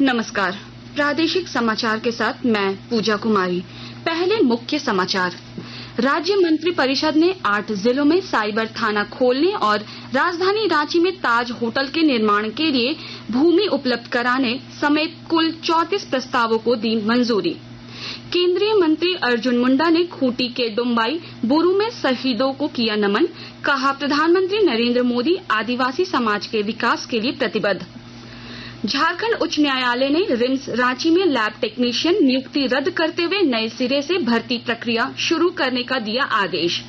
नमस्कार, प्रादेशिक समाचार के साथ मैं पूजा कुमारी। पहले मुख्य समाचार। राज्य मंत्री परिषद ने 8 जिलों में साइबर थाना खोलने और राजधानी रांची में ताज होटल के निर्माण के लिए भूमि उपलब्ध कराने समेत कुल 34 प्रस्तावों को दी मंजूरी। केंद्रीय मंत्री अर्जुन मुंडा ने खूंटी के डुम्बाई बुरू में शहीदों को किया नमन। कहा, प्रधानमंत्री नरेंद्र मोदी आदिवासी समाज के विकास के लिए प्रतिबद्ध। झारखंड उच्च न्यायालय ने रिम्स रांची में लैब टेक्नीशियन नियुक्ति रद्द करते हुए नए सिरे से भर्ती प्रक्रिया शुरू करने का दिया आदेश।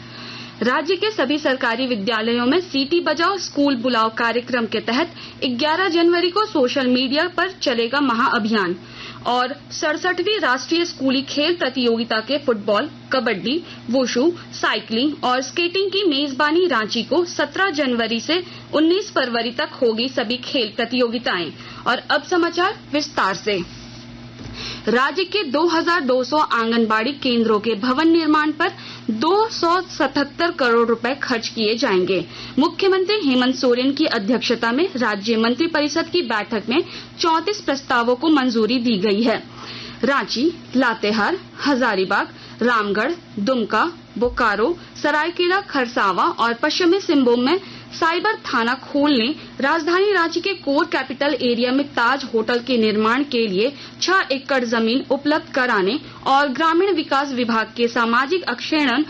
राज्य के सभी सरकारी विद्यालयों में सीटी बजाओ स्कूल बुलाओ कार्यक्रम के तहत 11 जनवरी को सोशल मीडिया पर चलेगा महाअभियान। और 67वीं राष्ट्रीय स्कूली खेल प्रतियोगिता के फुटबॉल, कबड्डी, वुशु, साइकिलिंग और स्केटिंग की मेजबानी रांची को 17 जनवरी से 19 फरवरी तक होगी सभी खेल प्रतियोगिताएं। और अब समाचार विस्तार से। राज्य के 2200 आंगनबाड़ी केंद्रों के भवन निर्माण पर 277 करोड़ रुपए खर्च किए जाएंगे। मुख्यमंत्री हेमंत सोरेन की अध्यक्षता में राज्य मंत्रिपरिषद की बैठक में 34 प्रस्तावों को मंजूरी दी गई है। रांची, लातेहार, हजारीबाग, रामगढ़, दुमका, बोकारो, सरायकेला खरसावा और पश्चिमी सिंहभूम में साइबर थाना खोलने, राजधानी रांची के कोर कैपिटल एरिया में ताज होटल के निर्माण के लिए 6 एकड़ जमीन उपलब्ध कराने और ग्रामीण विकास विभाग के सामाजिक अक्षेणन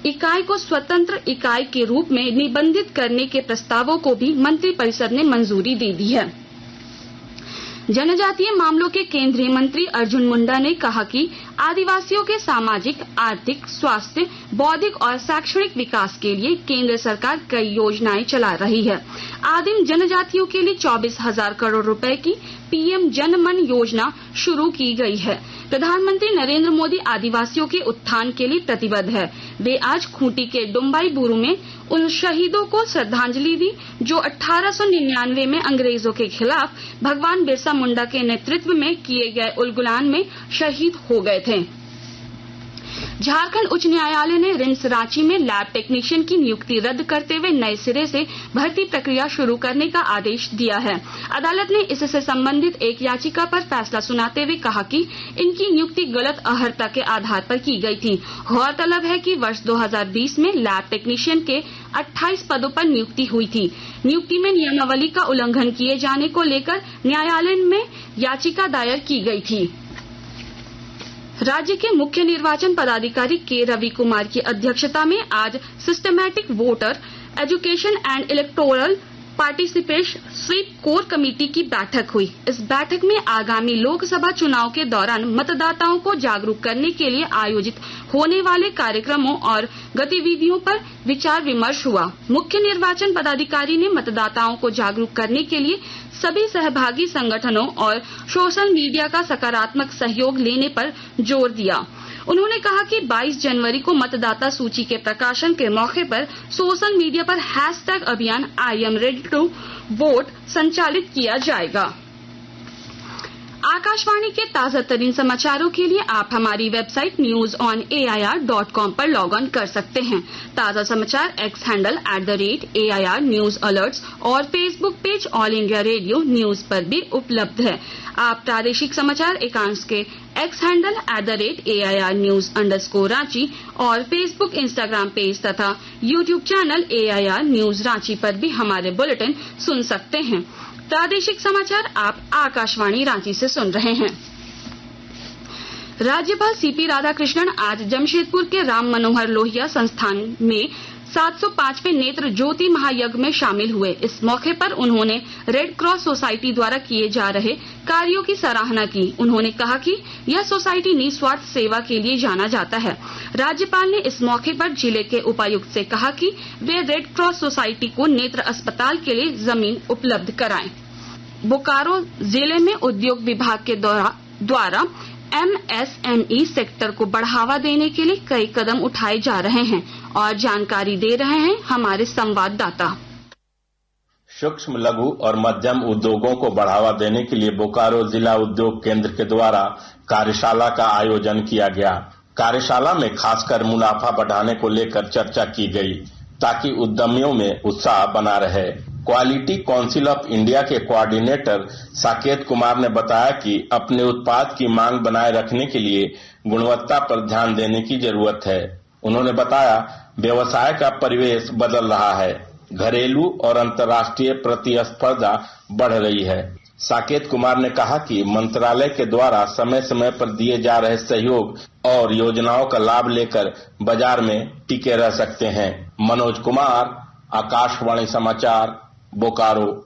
इकाई को स्वतंत्र इकाई के रूप में निबंधित करने के प्रस्तावों को भी मंत्रिपरिषद ने मंजूरी दे दी है। जनजातीय मामलों के केंद्रीय मंत्री अर्जुन मुंडा ने कहा कि आदिवासियों के सामाजिक, आर्थिक, स्वास्थ्य, बौद्धिक और शैक्षणिक विकास के लिए केंद्र सरकार कई योजनाएं चला रही है। आदिम जनजातियों के लिए 24,000 करोड़ रुपए की पीएम जनमन योजना शुरू की गई है। प्रधानमंत्री नरेंद्र मोदी आदिवासियों के उत्थान के लिए प्रतिबद्ध है। वे आज खूंटी के डुम्बाई बुरू में उन शहीदों को श्रद्धांजलि दी जो 1899 में अंग्रेजों के खिलाफ भगवान बिरसा मुंडा के नेतृत्व में किए गए उलगुलान में शहीद हो गए थे। झारखंड उच्च न्यायालय ने रिम्स रांची में लैब टेक्नीशियन की नियुक्ति रद्द करते हुए नए सिरे से भर्ती प्रक्रिया शुरू करने का आदेश दिया है। अदालत ने इससे संबंधित एक याचिका पर फैसला सुनाते हुए कहा कि इनकी नियुक्ति गलत अहर्ता के आधार पर की गई थी। गौरतलब है कि वर्ष 2020 में लैब टेक्नीशियन के 28 पदों पर नियुक्ति हुई थी। नियुक्ति में नियमावली का उल्लंघन किए जाने को लेकर न्यायालय में याचिका दायर की गई थी। राज्य के मुख्य निर्वाचन पदाधिकारी के रवि कुमार की अध्यक्षता में आज systematic voter education and electoral participation SVEEP core committee की बैठक हुई। इस बैठक में आगामी लोकसभा चुनाव के दौरान मतदाताओं को जागरूक करने के लिए आयोजित होने वाले कार्यक्रमों और गतिविधियों पर विचार विमर्श हुआ। मुख्य निर्वाचन पदाधिकारी ने मतदाताओं को जागरूक करने के लिए सभी सहभागी संगठनों और सोशल मीडिया का सकारात्मक सहयोग लेने पर जोर दिया। उन्होंने कहा कि 22 जनवरी को मतदाता सूची के प्रकाशन के मौके पर सोशल मीडिया पर हैशटैग अभियान I am ready to vote संचालित किया जाएगा। आकाशवाणी के ताजा तरीन समाचारों के लिए आप हमारी वेबसाइट newsonair.com पर लॉग ऑन कर सकते हैं। ताजा समाचार X handle @AIR news alerts और Facebook page All India Radio news पर भी उपलब्ध है। आप प्रादेशिक समाचार एकांश के एक्स हैंडल @AIR news_Ranchi और फेसबुक, इंस्टाग्राम पेज तथा YouTube channel AIR news Ranchi पर भी हमारे बुलेटिन सुन सकते हैं। प्रादेशिक समाचार आप आकाशवाणी रांची से सुन रहे हैं। राज्यपाल सीपी राधाकृष्णन आज जमशेदपुर के राम मनोहर लोहिया संस्थान में 705वें नेत्र ज्योति महायज्ञ में शामिल हुए। इस मौके पर उन्होंने रेड क्रॉस सोसाइटी द्वारा किए जा रहे कार्यों की सराहना की। उन्होंने कहा कि यह सोसाइटी निस्वार्थ सेवा के लिए जाना जाता है। राज्यपाल ने इस मौके पर जिले के उपायुक्त से कहा कि वे रेड क्रॉस सोसाइटी को नेत्र अस्पताल के लिए जमीन उपलब्ध कराएं। बोकारो जिले में उद्योग विभाग के द्वारा MSME सेक्टर को बढ़ावा देने के लिए कई कदम उठाए जा रहे हैं और जानकारी दे रहे हैं हमारे संवाददाता। सूक्ष्म, लघु और मध्यम उद्योगों को बढ़ावा देने के लिए बोकारो जिला उद्योग केंद्र के द्वारा कार्यशाला का आयोजन किया गया। कार्यशाला में खासकर मुनाफा बढ़ाने को लेकर चर्चा की गई ताकि उद्यमियों में उत्साह बना रहे। क्वालिटी काउंसिल ऑफ इंडिया के कोऑर्डिनेटर साकेत कुमार ने बताया कि अपने उत्पाद की मांग बनाए रखने के लिए गुणवत्ता पर ध्यान देने की जरूरत है। उन्होंने बताया, व्यवसाय का परिवेश बदल रहा है, घरेलू और अंतर्राष्ट्रीय प्रतिस्पर्धा बढ़ रही है। साकेत कुमार ने कहा कि मंत्रालय के द्वारा समय समय पर दिए जा रहे सहयोग और योजनाओं का लाभ लेकर बाजार में टिके रह सकते हैं। मनोज कुमार, आकाशवाणी समाचार, बोकारो।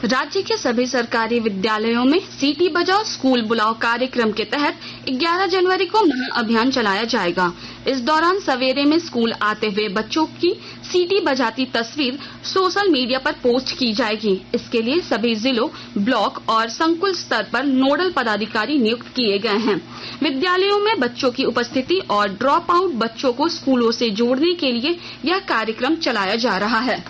राज्य के सभी सरकारी विद्यालयों में सीटी बजाओ स्कूल बुलाओ कार्यक्रम के तहत 11 जनवरी को महाअभियान चलाया जाएगा। इस दौरान सवेरे में स्कूल आते हुए बच्चों की सीटी बजाती तस्वीर सोशल मीडिया पर पोस्ट की जाएगी। इसके लिए सभी जिलों, ब्लॉक और संकुल स्तर पर नोडल पदाधिकारी नियुक्त किए गए हैं। विद्यालयों में बच्चों की उपस्थिति और ड्रॉप आउट बच्चों को स्कूलों से जोड़ने के लिए यह कार्यक्रम चलाया जा रहा है।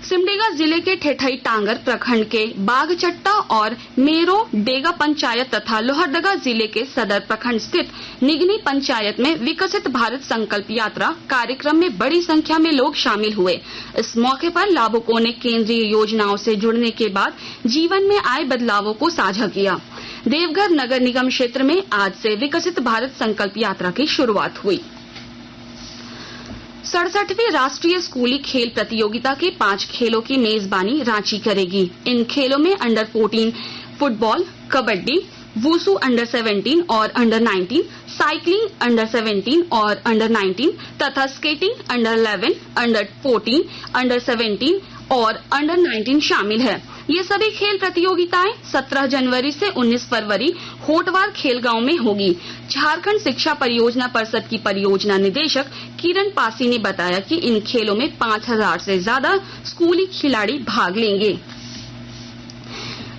सिमडेगा जिले के ठेठई टांगर प्रखंड के बागचट्टा और मेरो डेगा पंचायत तथा लोहरदगा जिले के सदर प्रखंड स्थित निगनी पंचायत में विकसित भारत संकल्प यात्रा कार्यक्रम में बड़ी संख्या में लोग शामिल हुए। इस मौके पर लाभुकों ने केंद्रीय योजनाओं से जुड़ने के बाद जीवन में आए बदलावों को साझा किया। देवघर नगर निगम क्षेत्र में आज से विकसित भारत संकल्प यात्रा की शुरुआत हुई। 67वीं राष्ट्रीय स्कूली खेल प्रतियोगिता के 5 खेलों की मेजबानी रांची करेगी। इन खेलों में under 14 football, kabaddi, wushu under 17 और अंडर 19, साइकिलिंग अंडर 17 और अंडर 19 तथा स्केटिंग अंडर 11, अंडर 14, अंडर 17 और अंडर 19 शामिल है। ये सभी खेल प्रतियोगिताएं 17 जनवरी से 19 फरवरी होटवार खेलगांव में होगी। झारखंड शिक्षा परियोजना परिषद की परियोजना निदेशक किरण पासी ने बताया कि इन खेलों में 5000 से ज्यादा स्कूली खिलाड़ी भाग लेंगे।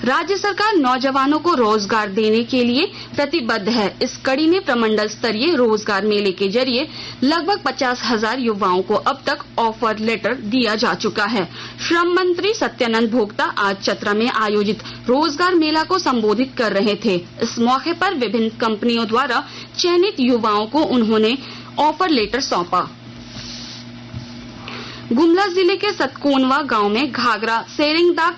राज्य सरकार नौजवानों को रोजगार देने के लिए प्रतिबद्ध है। इस कड़ी में प्रमंडल स्तरीय रोजगार मेले के जरिए लगभग 50,000 युवाओं को अब तक ऑफर लेटर दिया जा चुका है। श्रम मंत्री सत्यानंद भोक्ता आज चतरा में आयोजित रोजगार मेला को संबोधित कर रहे थे। इस मौके पर विभिन्न कंपनियों द्वारा चयनित युवाओं को उन्होंने ऑफर लेटर सौंपा। गुमला जिले के सतकोनवा गांव में घाघरा सेरिंगदा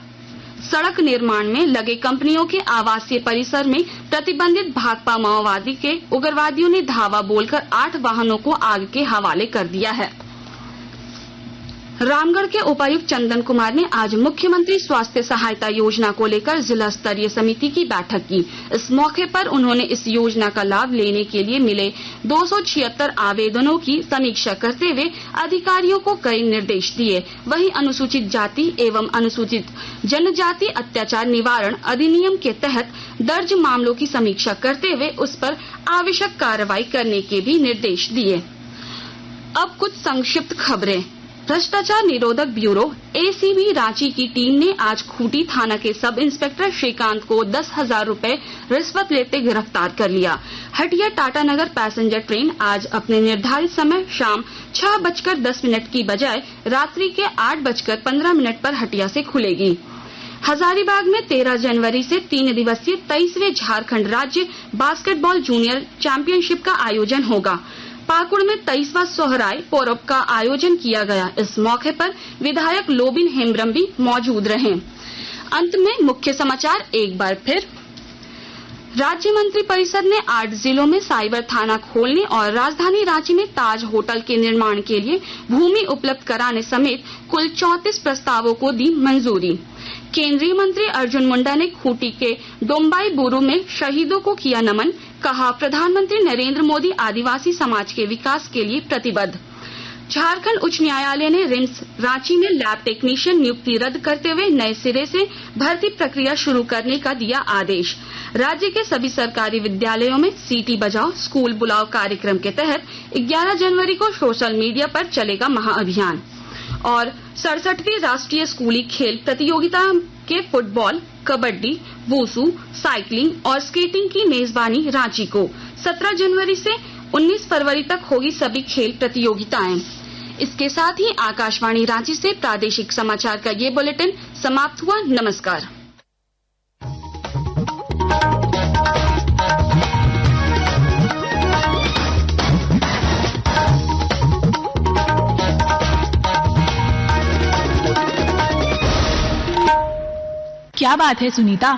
सड़क निर्माण में लगे कंपनियों के आवासीय परिसर में प्रतिबंधित भाकपा माओवादी के उग्रवादियों ने धावा बोलकर 8 वाहनों को आग के हवाले कर दिया है। रामगढ़ के उपायुक्त चंदन कुमार ने आज मुख्यमंत्री स्वास्थ्य सहायता योजना को लेकर जिला स्तरीय समिति की बैठक की। इस मौके पर उन्होंने इस योजना का लाभ लेने के लिए मिले 276 आवेदनों की समीक्षा करते हुए अधिकारियों को कई निर्देश दिए। वहीं अनुसूचित जाति एवं अनुसूचित जनजाति अत्याचार निवारण अधिनियम के तहत दर्ज मामलों की समीक्षा करते हुए उस पर आवश्यक कार्रवाई करने के भी निर्देश दिए। अब कुछ संक्षिप्त खबरें। भ्रष्टाचार निरोधक ब्यूरो एसीबी रांची की टीम ने आज खूंटी थाना के सब इंस्पेक्टर श्रीकांत को 10,000 रूपए रिश्वत लेते गिरफ्तार कर लिया। हटिया टाटानगर पैसेंजर ट्रेन आज अपने निर्धारित समय शाम 6:10 की बजाय रात्रि के 8:15 पर हटिया से खुलेगी। हजारीबाग में 13 जनवरी से 3 दिवसीय 23वें झारखंड राज्य बास्केटबॉल जूनियर चैंपियनशिप का आयोजन होगा। पाकुड़ में 23वां सोहराय पर्व का आयोजन किया गया। इस मौके पर विधायक लोबिन हेम्ब्रम भी मौजूद रहे। अंत में मुख्य समाचार एक बार फिर। राज्य मंत्री परिषद ने 8 जिलों में साइबर थाना खोलने और राजधानी रांची में ताज होटल के निर्माण के लिए भूमि उपलब्ध कराने समेत कुल 34 प्रस्तावों को दी मंजूरी। केंद्रीय मंत्री अर्जुन मुंडा ने खूंटी के डोम्बाई बुरू में शहीदों को किया नमन। कहा, प्रधानमंत्री नरेंद्र मोदी आदिवासी समाज के विकास के लिए प्रतिबद्ध। झारखंड उच्च न्यायालय ने रिम्स रांची में लैब टेक्नीशियन नियुक्ति रद्द करते हुए नए सिरे से भर्ती प्रक्रिया शुरू करने का दिया आदेश। राज्य के सभी सरकारी विद्यालयों में सीटी बजाओ स्कूल बुलाओ कार्यक्रम के तहत 11 जनवरी को सोशल मीडिया पर चलेगा महाअभियान। और 67वीं राष्ट्रीय स्कूली खेल प्रतियोगिता के फुटबॉल, कबड्डी, वुसू, साइकिलिंग और स्केटिंग की मेजबानी रांची को 17 जनवरी से 19 फरवरी तक होगी सभी खेल प्रतियोगिताएं। इसके साथ ही आकाशवाणी रांची से प्रादेशिक समाचार का ये बुलेटिन समाप्त हुआ। नमस्कार। क्या बात है सुनीता।